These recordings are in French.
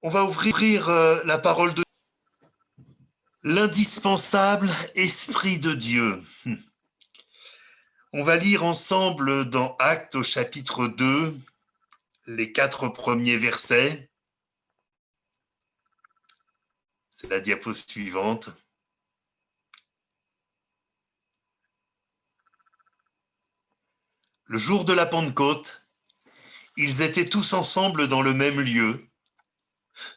On va ouvrir la parole de l'indispensable Esprit de Dieu. On va lire ensemble dans Actes au chapitre 2, les 4 premiers versets. C'est la diapo suivante. Le jour de la Pentecôte, ils étaient tous ensemble dans le même lieu.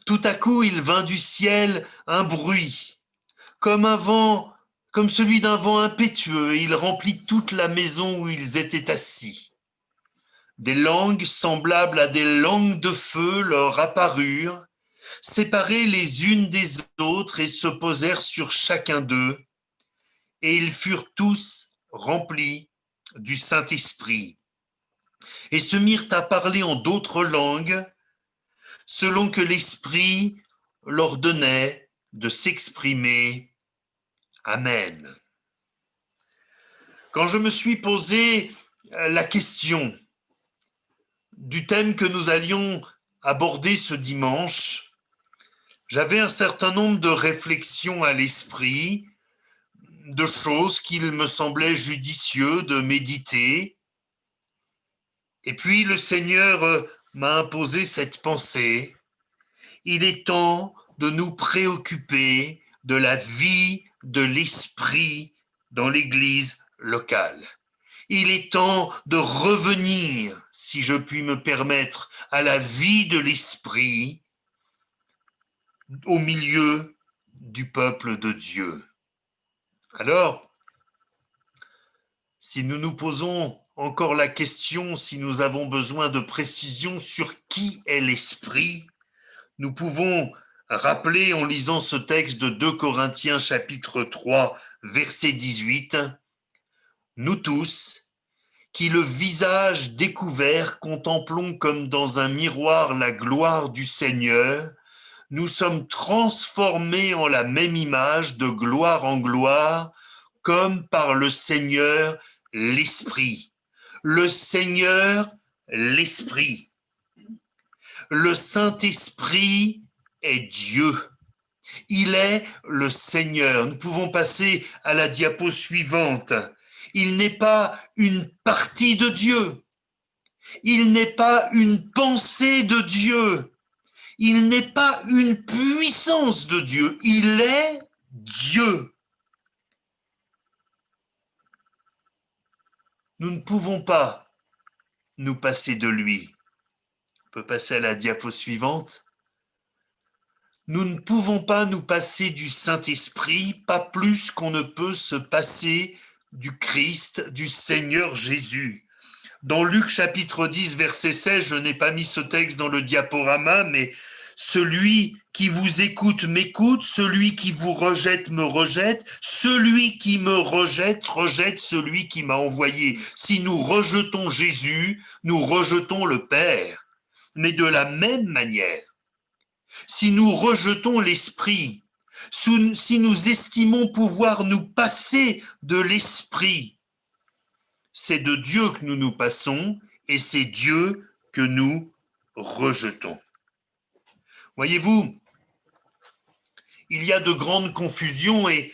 Tout à coup, il vint du ciel un bruit, comme un vent, comme celui d'un vent impétueux, et il remplit toute la maison où ils étaient assis. Des langues semblables à des langues de feu leur apparurent, séparées les unes des autres, et se posèrent sur chacun d'eux, et ils furent tous remplis du Saint-Esprit, et se mirent à parler en d'autres langues, selon que l'Esprit leur donnait de s'exprimer. Amen. Quand je me suis posé la question du thème que nous allions aborder ce dimanche, j'avais un certain nombre de réflexions à l'esprit, de choses qu'il me semblait judicieux de méditer. Et puis le Seigneur m'a imposé cette pensée. Il est temps de nous préoccuper de la vie de l'esprit dans l'Église locale. Il est temps de revenir, si je puis me permettre, à la vie de l'esprit au milieu du peuple de Dieu. Alors, si nous nous posons encore la question, si nous avons besoin de précision sur qui est l'esprit, nous pouvons rappeler en lisant ce texte de 2 Corinthiens chapitre 3, verset 18, « Nous tous, qui le visage découvert contemplons comme dans un miroir la gloire du Seigneur, nous sommes transformés en la même image de gloire en gloire, comme par le Seigneur l'Esprit. » Le Seigneur, l'Esprit. Le Saint-Esprit est Dieu. Il est le Seigneur. Nous pouvons passer à la diapo suivante. Il n'est pas une partie de Dieu. Il n'est pas une pensée de Dieu. Il n'est pas une puissance de Dieu. Il est Dieu. Nous ne pouvons pas nous passer de lui. On peut passer à la diapo suivante. Nous ne pouvons pas nous passer du Saint-Esprit, pas plus qu'on ne peut se passer du Christ, du Seigneur Jésus. Dans Luc chapitre 10, verset 16, je n'ai pas mis ce texte dans le diaporama, mais celui qui vous écoute m'écoute, celui qui vous rejette me rejette, celui qui me rejette rejette celui qui m'a envoyé. Si nous rejetons Jésus, nous rejetons le Père. Mais de la même manière, si nous rejetons l'Esprit, si nous estimons pouvoir nous passer de l'Esprit, c'est de Dieu que nous nous passons et c'est Dieu que nous rejetons. Voyez-vous, il y a de grandes confusions et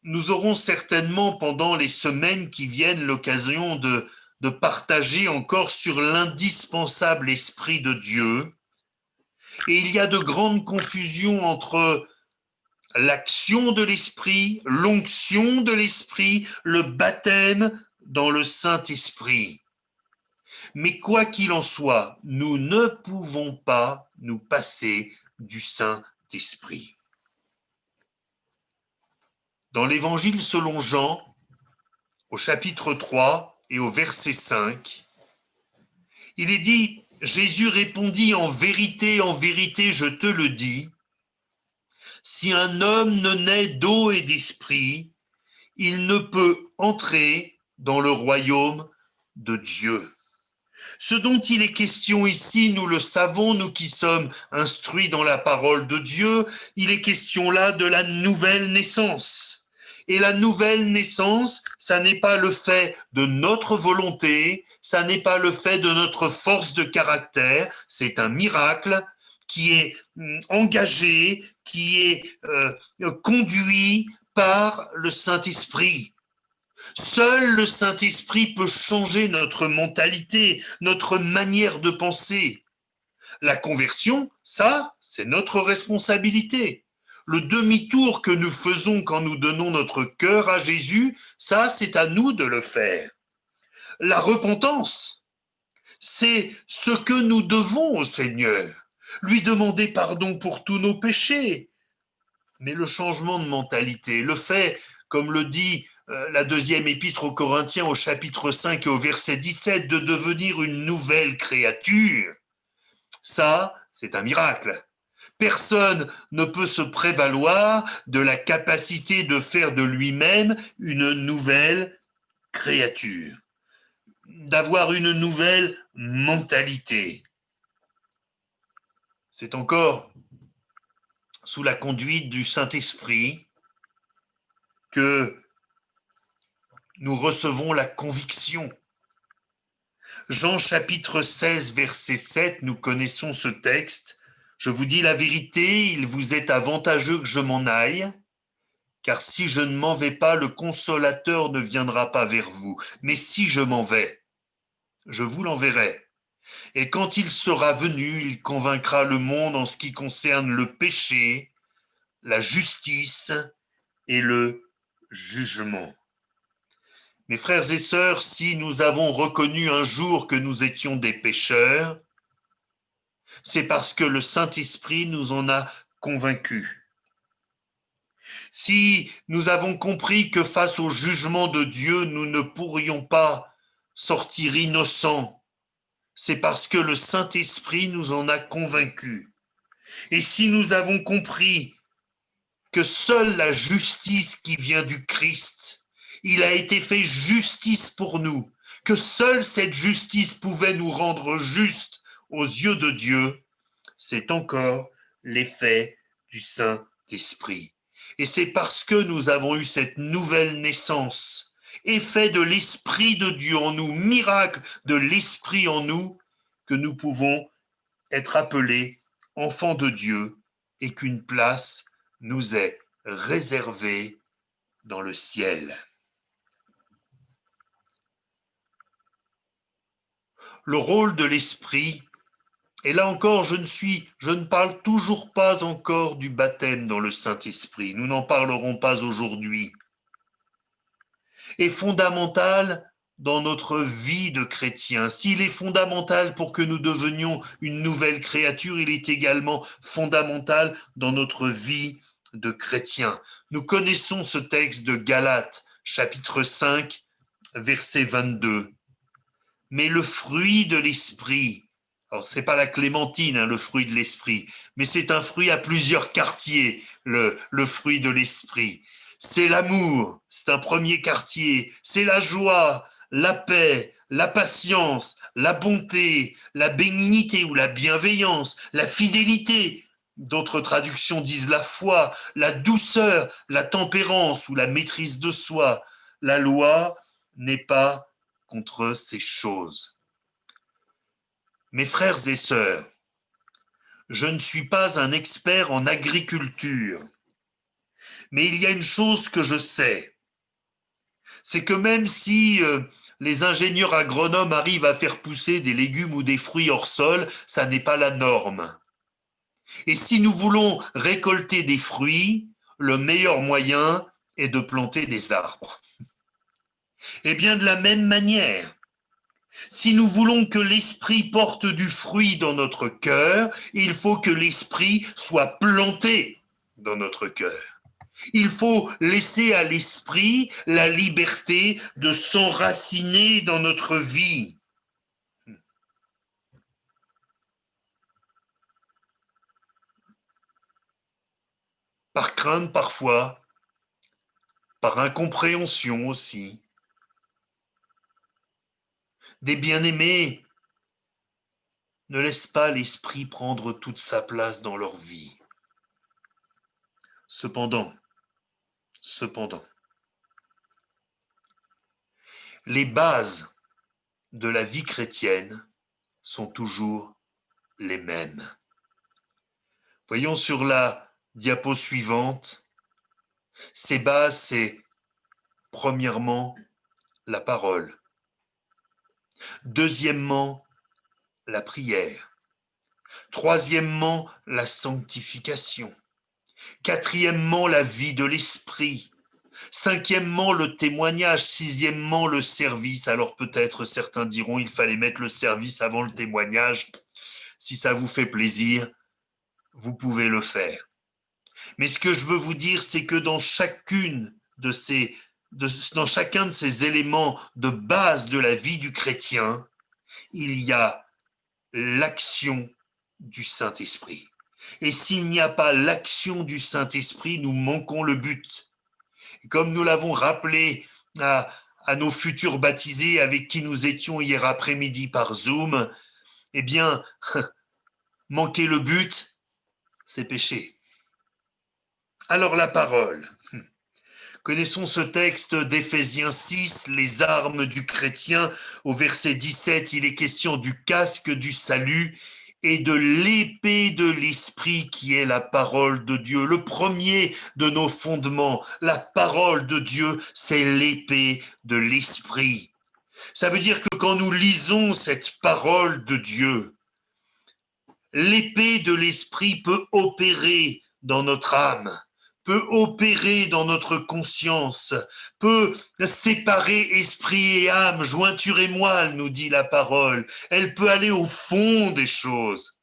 nous aurons certainement pendant les semaines qui viennent l'occasion de partager encore sur l'indispensable Esprit de Dieu. Et il y a de grandes confusions entre l'action de l'Esprit, l'onction de l'Esprit, le baptême dans le Saint-Esprit. Mais quoi qu'il en soit, nous ne pouvons pas nous passer du Saint-Esprit. Dans l'Évangile selon Jean, au chapitre 3 et au verset 5, il est dit, Jésus répondit, en vérité, je te le dis, si un homme ne naît d'eau et d'esprit, il ne peut entrer dans le royaume de Dieu. Ce dont il est question ici, nous le savons, nous qui sommes instruits dans la parole de Dieu, il est question là de la nouvelle naissance. Et la nouvelle naissance, ça n'est pas le fait de notre volonté, ça n'est pas le fait de notre force de caractère, c'est un miracle, qui est engagé, qui est conduit par le Saint-Esprit. Seul le Saint-Esprit peut changer notre mentalité, notre manière de penser. La conversion, ça, c'est notre responsabilité. Le demi-tour que nous faisons quand nous donnons notre cœur à Jésus, ça, c'est à nous de le faire. La repentance, c'est ce que nous devons au Seigneur. Lui demander pardon pour tous nos péchés. Mais le changement de mentalité, le fait, comme le dit la deuxième épître aux Corinthiens au chapitre 5 et au verset 17, de devenir une nouvelle créature, ça, c'est un miracle. Personne ne peut se prévaloir de la capacité de faire de lui-même une nouvelle créature, d'avoir une nouvelle mentalité. C'est encore sous la conduite du Saint-Esprit que nous recevons la conviction. Jean chapitre 16, verset 7, nous connaissons ce texte. Je vous dis la vérité, il vous est avantageux que je m'en aille, car si je ne m'en vais pas, le consolateur ne viendra pas vers vous. Mais si je m'en vais, je vous l'enverrai. Et quand il sera venu, il convaincra le monde en ce qui concerne le péché, la justice et le jugement. Mes frères et sœurs, si nous avons reconnu un jour que nous étions des pécheurs, c'est parce que le Saint-Esprit nous en a convaincus. Si nous avons compris que face au jugement de Dieu, nous ne pourrions pas sortir innocents, c'est parce que le Saint-Esprit nous en a convaincus. Et si nous avons compris que seule la justice qui vient du Christ, il a été fait justice pour nous, que seule cette justice pouvait nous rendre justes aux yeux de Dieu, c'est encore l'effet du Saint-Esprit. Et c'est parce que nous avons eu cette nouvelle naissance, effet de l'Esprit de Dieu en nous, miracle de l'Esprit en nous, que nous pouvons être appelés enfants de Dieu et qu'une place nous est réservée dans le ciel. Le rôle de l'Esprit, et là encore, je ne parle toujours pas encore du baptême dans le Saint-Esprit, nous n'en parlerons pas aujourd'hui, est fondamental dans notre vie de chrétien. S'il est fondamental pour que nous devenions une nouvelle créature, il est également fondamental dans notre vie de chrétien. Nous connaissons ce texte de Galates, chapitre 5, verset 22. Mais le fruit de l'esprit, alors c'est pas la clémentine, hein, le fruit de l'esprit, mais c'est un fruit à plusieurs quartiers, le fruit de l'esprit. C'est l'amour, c'est un premier quartier, c'est la joie, la paix, la patience, la bonté, la bénignité ou la bienveillance, la fidélité. D'autres traductions disent la foi, la douceur, la tempérance ou la maîtrise de soi. La loi n'est pas contre ces choses. Mes frères et sœurs, je ne suis pas un expert en agriculture, mais il y a une chose que je sais, c'est que même si les ingénieurs agronomes arrivent à faire pousser des légumes ou des fruits hors sol, ça n'est pas la norme. Et si nous voulons récolter des fruits, le meilleur moyen est de planter des arbres. Et bien de la même manière, si nous voulons que l'esprit porte du fruit dans notre cœur, il faut que l'esprit soit planté dans notre cœur. Il faut laisser à l'esprit la liberté de s'enraciner dans notre vie. Par crainte parfois, par incompréhension aussi. Des bien-aimés ne laissent pas l'esprit prendre toute sa place dans leur vie. Cependant, les bases de la vie chrétienne sont toujours les mêmes. Voyons sur la diapo suivante, ces bases, c'est premièrement la parole, deuxièmement la prière, troisièmement la sanctification, quatrièmement la vie de l'esprit, cinquièmement le témoignage, sixièmement le service. Alors peut-être certains diront il fallait mettre le service avant le témoignage. Si ça vous fait plaisir, vous pouvez le faire. Mais ce que je veux vous dire, c'est que dans chacun de ces éléments de base de la vie du chrétien, il y a l'action du Saint-Esprit. Et s'il n'y a pas l'action du Saint-Esprit, nous manquons le but. Comme nous l'avons rappelé à nos futurs baptisés avec qui nous étions hier après-midi par Zoom, eh bien, manquer le but, c'est péché. Alors la parole. Connaissons ce texte d'Éphésiens 6, les armes du chrétien. Au verset 17, il est question du casque du salut et de l'épée de l'esprit qui est la parole de Dieu. Le premier de nos fondements, la parole de Dieu, c'est l'épée de l'esprit. Ça veut dire que quand nous lisons cette parole de Dieu, l'épée de l'esprit peut opérer dans notre âme, peut opérer dans notre conscience, peut séparer esprit et âme, jointure et moelle, nous dit la parole. Elle peut aller au fond des choses.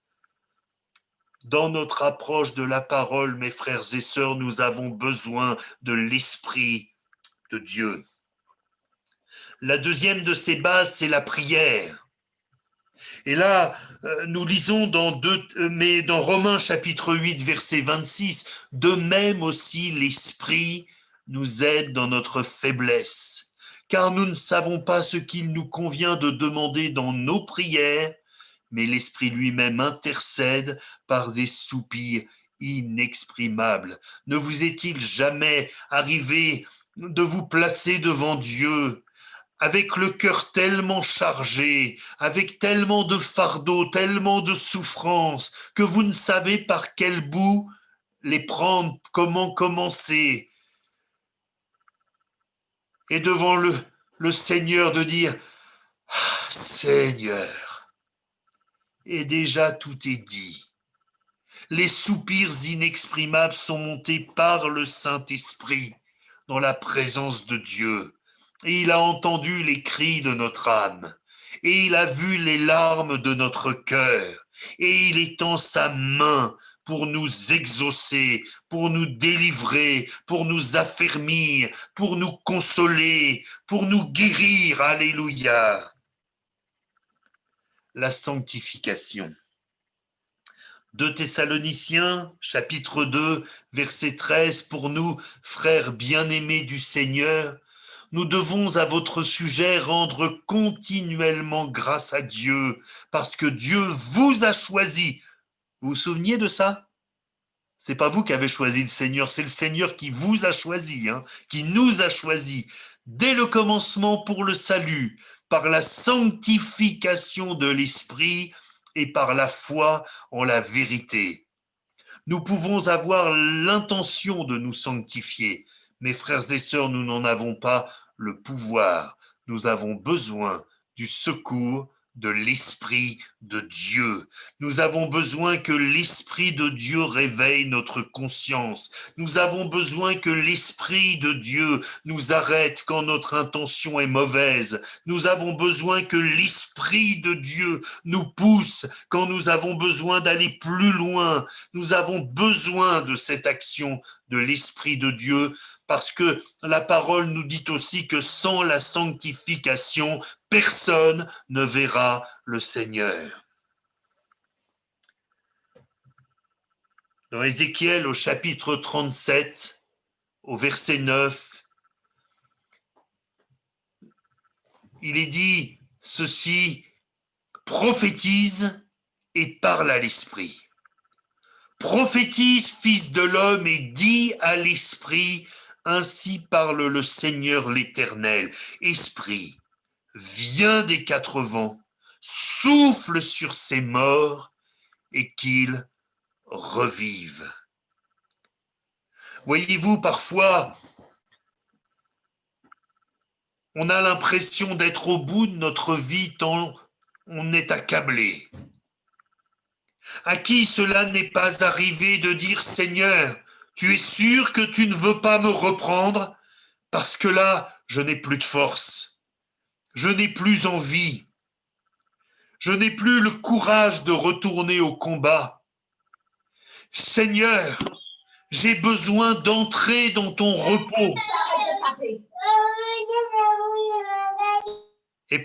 Dans notre approche de la parole, mes frères et sœurs, nous avons besoin de l'esprit de Dieu. La deuxième de ces bases, c'est la prière. Et là, nous lisons dans Romains chapitre 8, verset 26, de même aussi l'Esprit nous aide dans notre faiblesse, car nous ne savons pas ce qu'il nous convient de demander dans nos prières, mais l'Esprit lui-même intercède par des soupirs inexprimables. Ne vous est-il jamais arrivé de vous placer devant Dieu avec le cœur tellement chargé, avec tellement de fardeaux, tellement de souffrances, que vous ne savez par quel bout les prendre, comment commencer, et devant le Seigneur de dire « Seigneur », et déjà tout est dit. Les soupirs inexprimables sont montés par le Saint-Esprit dans la présence de Dieu. Et il a entendu les cris de notre âme, et il a vu les larmes de notre cœur, et il étend sa main pour nous exaucer, pour nous délivrer, pour nous affermir, pour nous consoler, pour nous guérir. Alléluia. La sanctification. 2 Thessaloniciens, chapitre 2, verset 13, pour nous, frères bien-aimés du Seigneur, nous devons à votre sujet rendre continuellement grâce à Dieu, parce que Dieu vous a choisi. Vous vous souveniez de ça? C'est pas vous qui avez choisi le Seigneur, c'est le Seigneur qui vous a choisi, qui nous a choisi dès le commencement pour le salut, par la sanctification de l'Esprit et par la foi en la vérité. Nous pouvons avoir l'intention de nous sanctifier, mais frères et sœurs, nous n'en avons pas le pouvoir. Nous avons besoin du secours de l'Esprit de Dieu. Nous avons besoin que l'Esprit de Dieu réveille notre conscience. Nous avons besoin que l'Esprit de Dieu nous arrête quand notre intention est mauvaise. Nous avons besoin que l'Esprit de Dieu nous pousse quand nous avons besoin d'aller plus loin. Nous avons besoin de cette action de l'Esprit de Dieu parce que la parole nous dit aussi que sans la sanctification, personne ne verra le Seigneur. Dans Ézéchiel au chapitre 37, au verset 9, il est dit ceci, prophétise et parle à l'Esprit. Prophétise, fils de l'homme, et dis à l'Esprit, ainsi parle le Seigneur l'Éternel. Esprit, viens des quatre vents, souffle sur ces morts et qu'ils revive. Voyez-vous, parfois, on a l'impression d'être au bout de notre vie tant on est accablé. À qui cela n'est pas arrivé de dire « Seigneur, tu es sûr que tu ne veux pas me reprendre parce que là, je n'ai plus de force, je n'ai plus envie, je n'ai plus le courage de retourner au combat. Seigneur, j'ai besoin d'entrer dans ton repos. » Et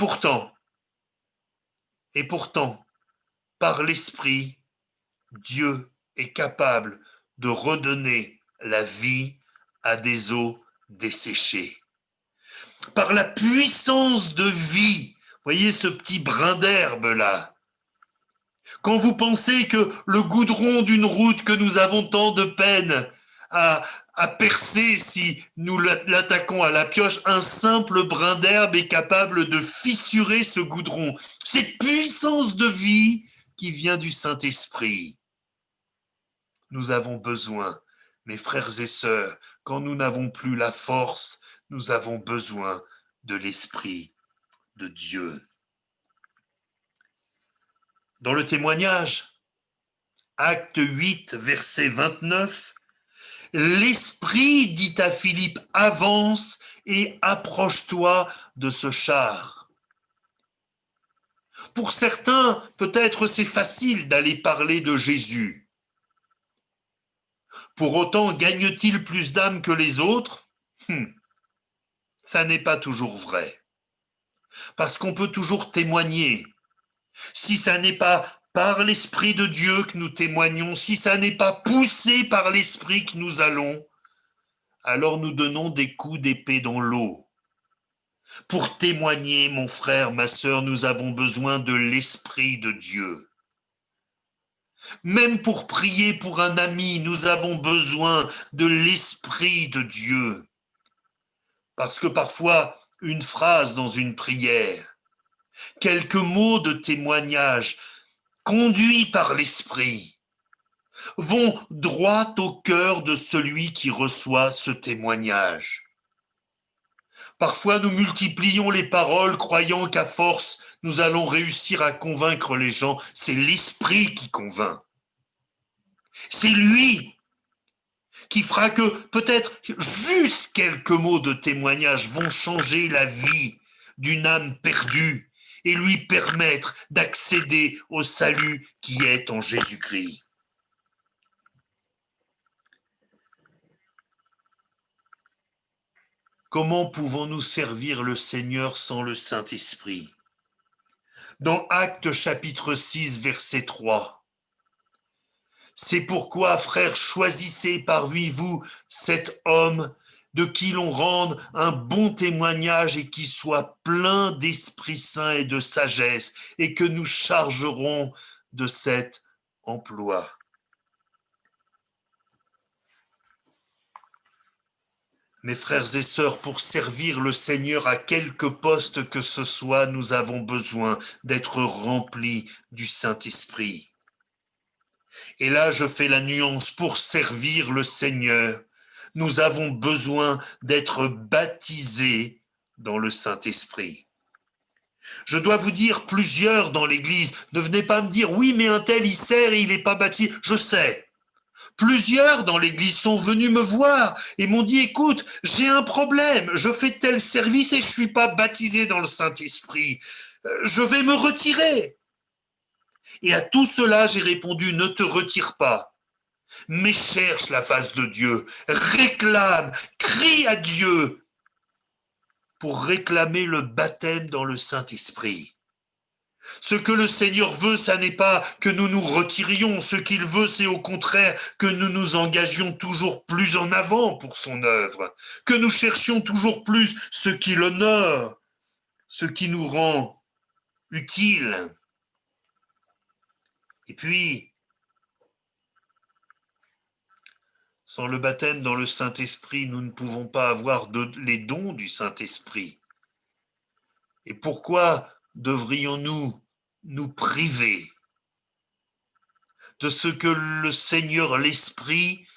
pourtant, par l'Esprit, Dieu est capable de redonner la vie à des eaux desséchées. Par la puissance de vie, voyez ce petit brin d'herbe là. Quand vous pensez que le goudron d'une route que nous avons tant de peine à percer si nous l'attaquons à la pioche, un simple brin d'herbe est capable de fissurer ce goudron. Cette puissance de vie qui vient du Saint-Esprit. Nous avons besoin, mes frères et sœurs, quand nous n'avons plus la force, nous avons besoin de l'Esprit de Dieu. Dans le témoignage, acte 8, verset 29, l'Esprit dit à Philippe, avance et approche-toi de ce char. Pour certains, peut-être c'est facile d'aller parler de Jésus. Pour autant, gagne-t-il plus d'âmes que les autres ? Ça n'est pas toujours vrai. Parce qu'on peut toujours témoigner. Si ça n'est pas par l'Esprit de Dieu que nous témoignons, si ça n'est pas poussé par l'Esprit que nous allons, alors nous donnons des coups d'épée dans l'eau. Pour témoigner, mon frère, ma sœur, nous avons besoin de l'Esprit de Dieu. Même pour prier pour un ami, nous avons besoin de l'Esprit de Dieu. Parce que parfois, une phrase dans une prière, quelques mots de témoignage, conduits par l'Esprit, vont droit au cœur de celui qui reçoit ce témoignage. Parfois, nous multiplions les paroles, croyant qu'à force, nous allons réussir à convaincre les gens. C'est l'Esprit qui convainc. C'est lui qui fera que peut-être juste quelques mots de témoignage vont changer la vie d'une âme perdue et lui permettre d'accéder au salut qui est en Jésus-Christ. Comment pouvons-nous servir le Seigneur sans le Saint-Esprit ? Dans Actes chapitre 6, verset 3, c'est pourquoi, frères, choisissez parmi vous cet homme de qui l'on rende un bon témoignage et qui soit plein d'Esprit Saint et de sagesse, et que nous chargerons de cet emploi. Mes frères et sœurs, pour servir le Seigneur à quelque poste que ce soit, nous avons besoin d'être remplis du Saint-Esprit. Et là, je fais la nuance, pour servir le Seigneur, nous avons besoin d'être baptisés dans le Saint-Esprit. Je dois vous dire, plusieurs dans l'Église, ne venez pas me dire, oui, mais un tel, il sert et il n'est pas baptisé. Je sais. Plusieurs dans l'église sont venus me voir et m'ont dit, écoute, j'ai un problème, je fais tel service et je ne suis pas baptisé dans le Saint-Esprit. Je vais me retirer. Et à tout cela, j'ai répondu, ne te retire pas, mais cherche la face de Dieu, réclame, crie à Dieu pour réclamer le baptême dans le Saint-Esprit. Ce que le Seigneur veut, ça n'est pas que nous nous retirions. Ce qu'il veut, c'est au contraire que nous nous engagions toujours plus en avant pour son œuvre, que nous cherchions toujours plus ce qui l'honore, ce qui nous rend utile. Et puis, sans le baptême dans le Saint-Esprit, nous ne pouvons pas avoir les dons du Saint-Esprit. Et pourquoi devrions-nous nous priver de ce que le Seigneur l'Esprit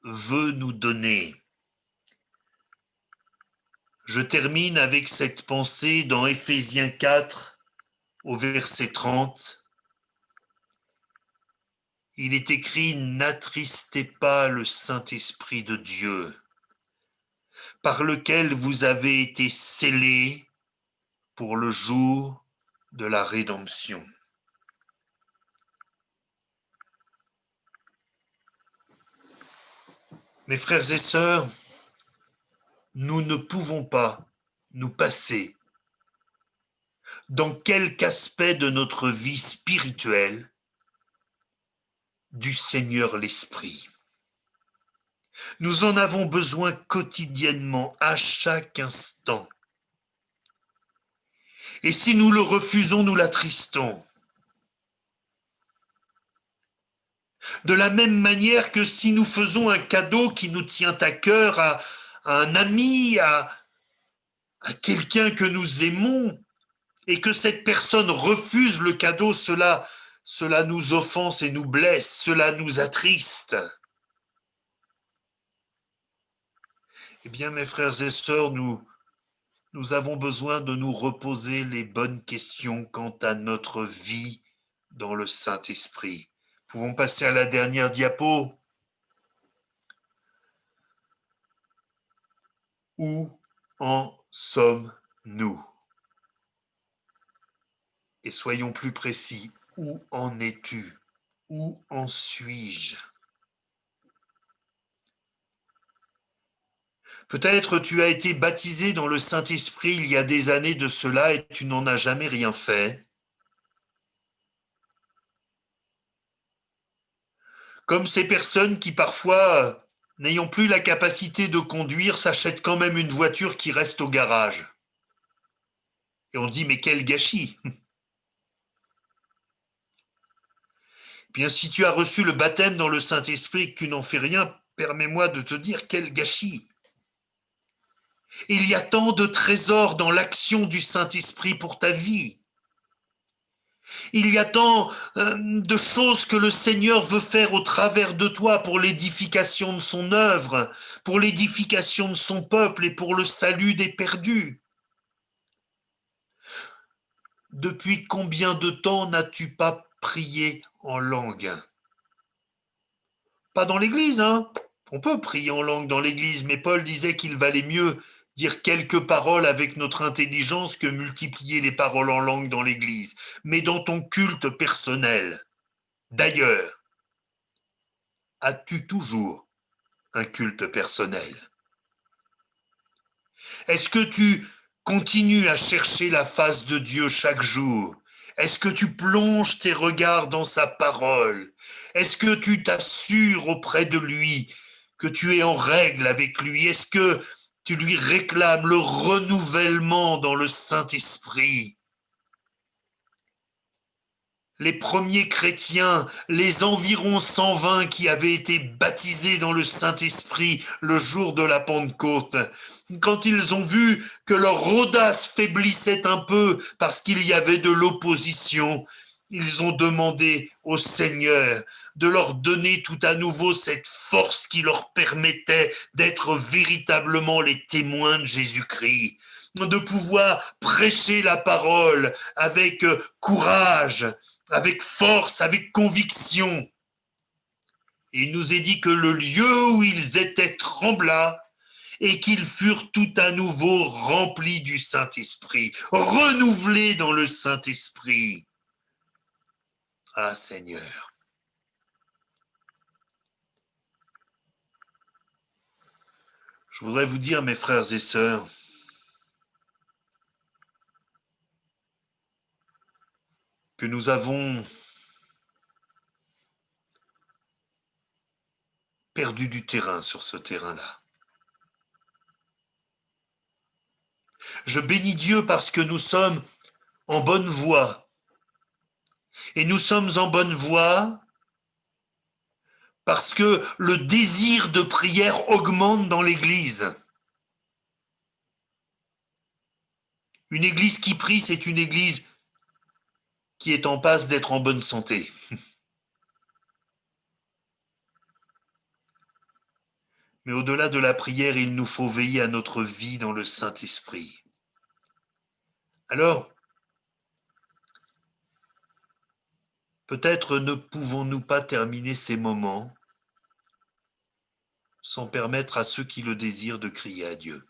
veut nous donner. Je termine avec cette pensée dans Éphésiens 4, au verset 30. Il est écrit « N'attristez pas le Saint-Esprit de Dieu, par lequel vous avez été scellés pour le jour de la rédemption. » Mes frères et sœurs, nous ne pouvons pas nous passer, dans quelque aspect de notre vie spirituelle, du Seigneur l'Esprit. Nous en avons besoin quotidiennement, à chaque instant. Et si nous le refusons, nous l'attristons. De la même manière que si nous faisons un cadeau qui nous tient à cœur à un ami, à quelqu'un que nous aimons, et que cette personne refuse le cadeau, cela nous offense et nous blesse, cela nous attriste. Eh bien, mes frères et sœurs, nous avons besoin de nous reposer les bonnes questions quant à notre vie dans le Saint-Esprit. Pouvons passer à la dernière diapo. Où en sommes-nous? Et soyons plus précis, où en es-tu? Où en suis-je? Peut-être tu as été baptisé dans le Saint-Esprit il y a des années de cela et tu n'en as jamais rien fait. Comme ces personnes qui parfois, n'ayant plus la capacité de conduire, s'achètent quand même une voiture qui reste au garage. Et on dit, mais quel gâchis! Bien, si tu as reçu le baptême dans le Saint-Esprit et que tu n'en fais rien, permets-moi de te dire, quel gâchis! Il y a tant de trésors dans l'action du Saint-Esprit pour ta vie. Il y a tant de choses que le Seigneur veut faire au travers de toi pour l'édification de son œuvre, pour l'édification de son peuple et pour le salut des perdus. Depuis combien de temps n'as-tu pas prié en langue? Pas dans l'église, hein? On peut prier en langue dans l'église, mais Paul disait qu'il valait mieux dire quelques paroles avec notre intelligence que multiplier les paroles en langue dans l'église. Mais dans ton culte personnel, d'ailleurs, as-tu toujours un culte personnel? Est-ce que tu continues à chercher la face de Dieu chaque jour? Est-ce que tu plonges tes regards dans sa parole? Est-ce que tu t'assures auprès de lui que tu es en règle avec lui? Est-ce que tu lui réclames le renouvellement dans le Saint-Esprit? Les premiers chrétiens, les environ 120 qui avaient été baptisés dans le Saint-Esprit le jour de la Pentecôte, quand ils ont vu que leur audace faiblissait un peu parce qu'il y avait de l'opposition, ils ont demandé au Seigneur de leur donner tout à nouveau cette force qui leur permettait d'être véritablement les témoins de Jésus-Christ, de pouvoir prêcher la parole avec courage, avec force, avec conviction. Et il nous est dit que le lieu où ils étaient trembla et qu'ils furent tout à nouveau remplis du Saint-Esprit, renouvelés dans le Saint-Esprit. Ah Seigneur. Je voudrais vous dire, mes frères et sœurs, que nous avons perdu du terrain sur ce terrain-là. Je bénis Dieu parce que nous sommes en bonne voie. Et nous sommes en bonne voie parce que le désir de prière augmente dans l'Église. Une Église qui prie, c'est une Église qui est en passe d'être en bonne santé. Mais au-delà de la prière, il nous faut veiller à notre vie dans le Saint-Esprit. Alors, peut-être ne pouvons-nous pas terminer ces moments sans permettre à ceux qui le désirent de crier à Dieu.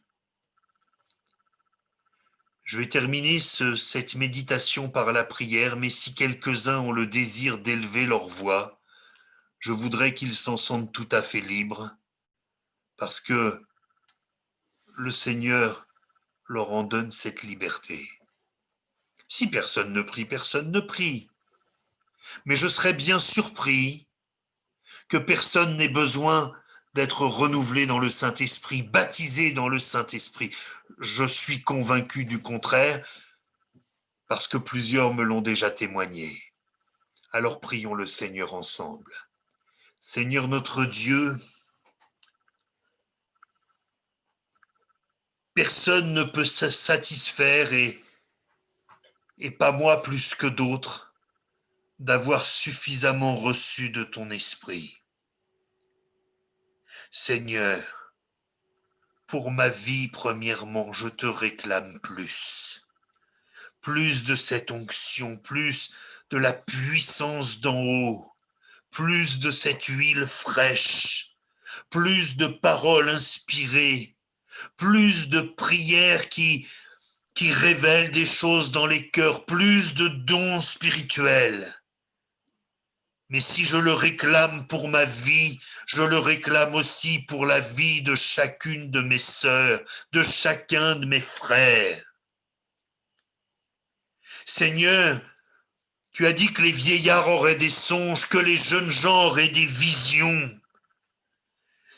Je vais terminer cette méditation par la prière, mais si quelques-uns ont le désir d'élever leur voix, je voudrais qu'ils s'en sentent tout à fait libres, parce que le Seigneur leur en donne cette liberté. Si personne ne prie, personne ne prie. Mais je serais bien surpris que personne n'ait besoin d'être renouvelé dans le Saint-Esprit, baptisé dans le Saint-Esprit. Je suis convaincu du contraire, parce que plusieurs me l'ont déjà témoigné. Alors prions le Seigneur ensemble. Seigneur notre Dieu, personne ne peut se satisfaire, et pas moi plus que d'autres, d'avoir suffisamment reçu de ton esprit. Seigneur, pour ma vie, premièrement, je te réclame plus. Plus de cette onction, plus de la puissance d'en haut, plus de cette huile fraîche, plus de paroles inspirées, plus de prières qui révèlent des choses dans les cœurs, plus de dons spirituels. Mais si je le réclame pour ma vie, je le réclame aussi pour la vie de chacune de mes sœurs, de chacun de mes frères. Seigneur, tu as dit que les vieillards auraient des songes, que les jeunes gens auraient des visions.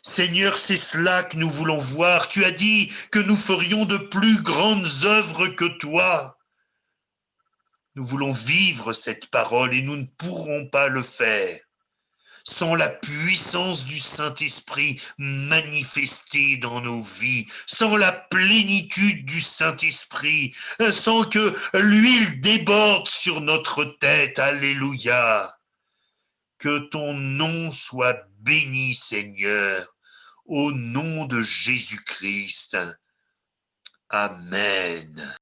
Seigneur, c'est cela que nous voulons voir. Tu as dit que nous ferions de plus grandes œuvres que toi. Nous voulons vivre cette parole et nous ne pourrons pas le faire sans la puissance du Saint-Esprit manifestée dans nos vies, sans la plénitude du Saint-Esprit, sans que l'huile déborde sur notre tête. Alléluia. Que ton nom soit béni, Seigneur, au nom de Jésus-Christ. Amen.